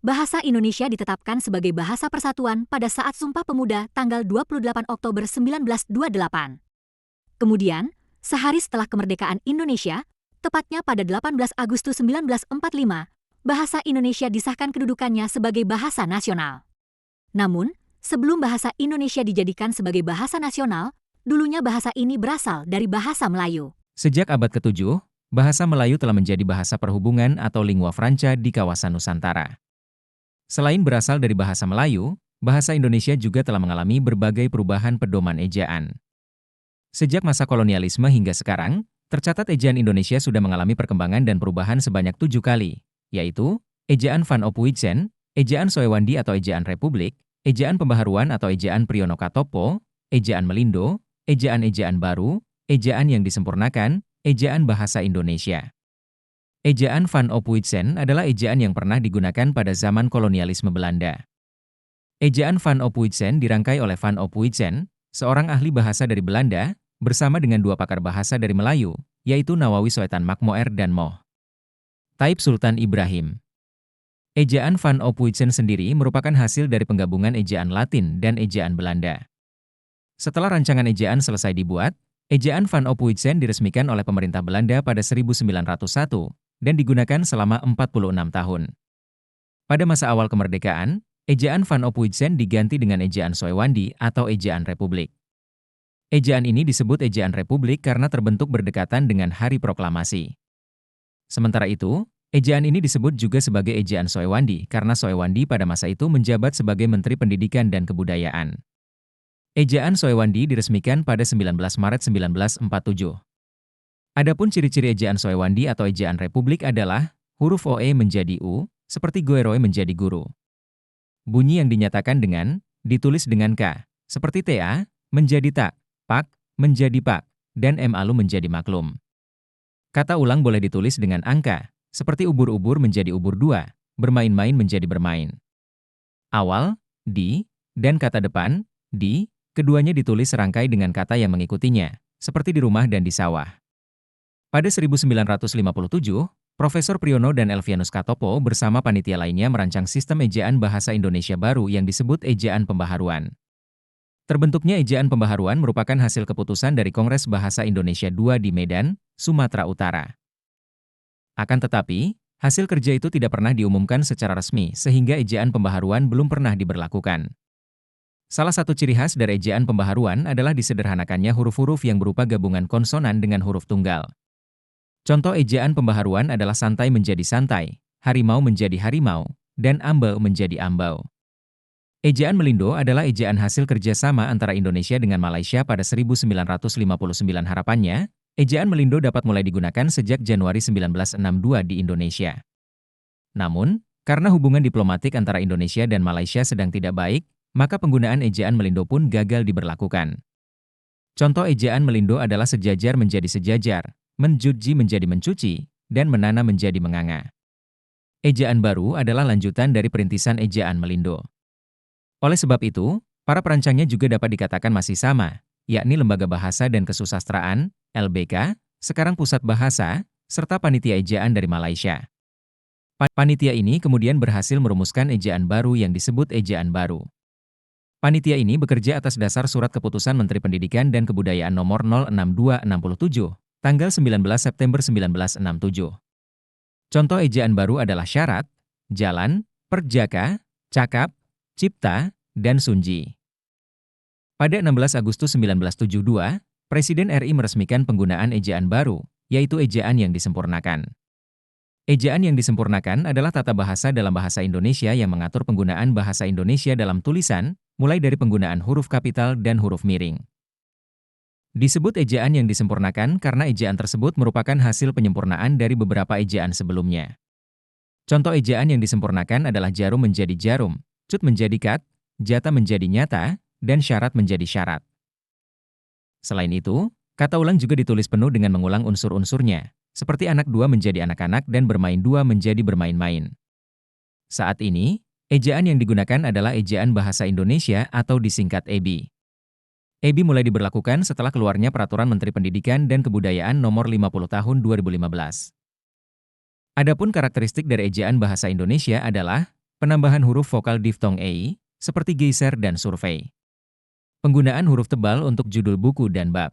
Bahasa Indonesia ditetapkan sebagai bahasa persatuan pada saat Sumpah Pemuda tanggal 28 Oktober 1928. Kemudian, sehari setelah kemerdekaan Indonesia, tepatnya pada 18 Agustus 1945, bahasa Indonesia disahkan kedudukannya sebagai bahasa nasional. Namun, sebelum bahasa Indonesia dijadikan sebagai bahasa nasional, dulunya bahasa ini berasal dari bahasa Melayu. Sejak abad ke-7, bahasa Melayu telah menjadi bahasa perhubungan atau lingua franca di kawasan Nusantara. Selain berasal dari bahasa Melayu, bahasa Indonesia juga telah mengalami berbagai perubahan pedoman ejaan. Sejak masa kolonialisme hingga sekarang, tercatat ejaan Indonesia sudah mengalami perkembangan dan perubahan sebanyak 7 kali, yaitu ejaan Van Ophuijsen, ejaan Soewandi atau ejaan Republik, ejaan Pembaharuan atau ejaan Priyono Katopo, ejaan Melindo, ejaan-ejaan baru, ejaan yang disempurnakan, ejaan bahasa Indonesia. Ejaan Van Ophuijsen adalah ejaan yang pernah digunakan pada zaman kolonialisme Belanda. Ejaan Van Ophuijsen dirangkai oleh Van Ophuijsen, seorang ahli bahasa dari Belanda, bersama dengan 2 pakar bahasa dari Melayu, yaitu Nawawi Soetan Makmoer dan Moh Taib Sultan Ibrahim. Ejaan Van Ophuijsen sendiri merupakan hasil dari penggabungan ejaan Latin dan ejaan Belanda. Setelah rancangan ejaan selesai dibuat, ejaan Van Ophuijsen diresmikan oleh pemerintah Belanda pada 1901 dan digunakan selama 46 tahun. Pada masa awal kemerdekaan, ejaan Van Ophuijsen diganti dengan ejaan Soewandi atau ejaan Republik. Ejaan ini disebut ejaan Republik karena terbentuk berdekatan dengan Hari Proklamasi. Sementara itu, ejaan ini disebut juga sebagai ejaan Soewandi karena Soewandi pada masa itu menjabat sebagai Menteri Pendidikan dan Kebudayaan. Ejaan Soewandi diresmikan pada 19 Maret 1947. Adapun ciri-ciri ejaan Soewandi atau ejaan Republik adalah huruf OE menjadi U, seperti Goeroe menjadi guru. Bunyi yang dinyatakan dengan, ditulis dengan K, seperti TA, menjadi tak, pak, menjadi pak, dan malu menjadi maklum. Kata ulang boleh ditulis dengan angka, seperti ubur-ubur menjadi ubur 2, bermain-main menjadi bermain. Awal, di, dan kata depan, di, keduanya ditulis serangkai dengan kata yang mengikutinya, seperti di rumah dan di sawah. Pada 1957, Profesor Priyono dan Elvianus Katopo bersama panitia lainnya merancang sistem ejaan bahasa Indonesia baru yang disebut ejaan Pembaharuan. Terbentuknya ejaan Pembaharuan merupakan hasil keputusan dari Kongres Bahasa Indonesia II di Medan, Sumatera Utara. Akan tetapi, hasil kerja itu tidak pernah diumumkan secara resmi sehingga ejaan Pembaharuan belum pernah diberlakukan. Salah satu ciri khas dari ejaan Pembaharuan adalah disederhanakannya huruf-huruf yang berupa gabungan konsonan dengan huruf tunggal. Contoh ejaan Pembaharuan adalah santai menjadi santai, harimau menjadi harimau, dan ambau menjadi ambau. Ejaan Melindo adalah ejaan hasil kerjasama antara Indonesia dengan Malaysia pada 1959. Harapannya, ejaan Melindo dapat mulai digunakan sejak Januari 1962 di Indonesia. Namun, karena hubungan diplomatik antara Indonesia dan Malaysia sedang tidak baik, maka penggunaan ejaan Melindo pun gagal diberlakukan. Contoh ejaan Melindo adalah sejajar menjadi sejajar, mencuci menjadi mencuci, dan menanam menjadi menganga. Ejaan baru adalah lanjutan dari perintisan ejaan Melindo. Oleh sebab itu, para perancangnya juga dapat dikatakan masih sama, yakni Lembaga Bahasa dan Kesusastraan, LBK, sekarang Pusat Bahasa, serta panitia ejaan dari Malaysia. Panitia ini kemudian berhasil merumuskan ejaan baru yang disebut ejaan baru. Panitia ini bekerja atas dasar Surat Keputusan Menteri Pendidikan dan Kebudayaan Nomor 06267, tanggal 19 September 1967. Contoh ejaan baru adalah syarat, jalan, perjaka, cakap, cipta, dan sunji. Pada 16 Agustus 1972, Presiden RI meresmikan penggunaan ejaan baru, yaitu ejaan yang disempurnakan. Ejaan yang disempurnakan adalah tata bahasa dalam bahasa Indonesia yang mengatur penggunaan bahasa Indonesia dalam tulisan, mulai dari penggunaan huruf kapital dan huruf miring. Disebut ejaan yang disempurnakan karena ejaan tersebut merupakan hasil penyempurnaan dari beberapa ejaan sebelumnya. Contoh ejaan yang disempurnakan adalah jarum menjadi jarum, cut menjadi kat, jata menjadi nyata, dan syarat menjadi syarat. Selain itu, kata ulang juga ditulis penuh dengan mengulang unsur-unsurnya, seperti anak 2 menjadi anak-anak dan bermain 2 menjadi bermain-main. Saat ini, ejaan yang digunakan adalah ejaan bahasa Indonesia atau disingkat EBI. EBI mulai diberlakukan setelah keluarnya Peraturan Menteri Pendidikan dan Kebudayaan Nomor 50 Tahun 2015. Adapun karakteristik dari ejaan bahasa Indonesia adalah Penambahan huruf vokal diftong ei, seperti geiser dan survei. Penggunaan huruf tebal untuk judul buku dan bab.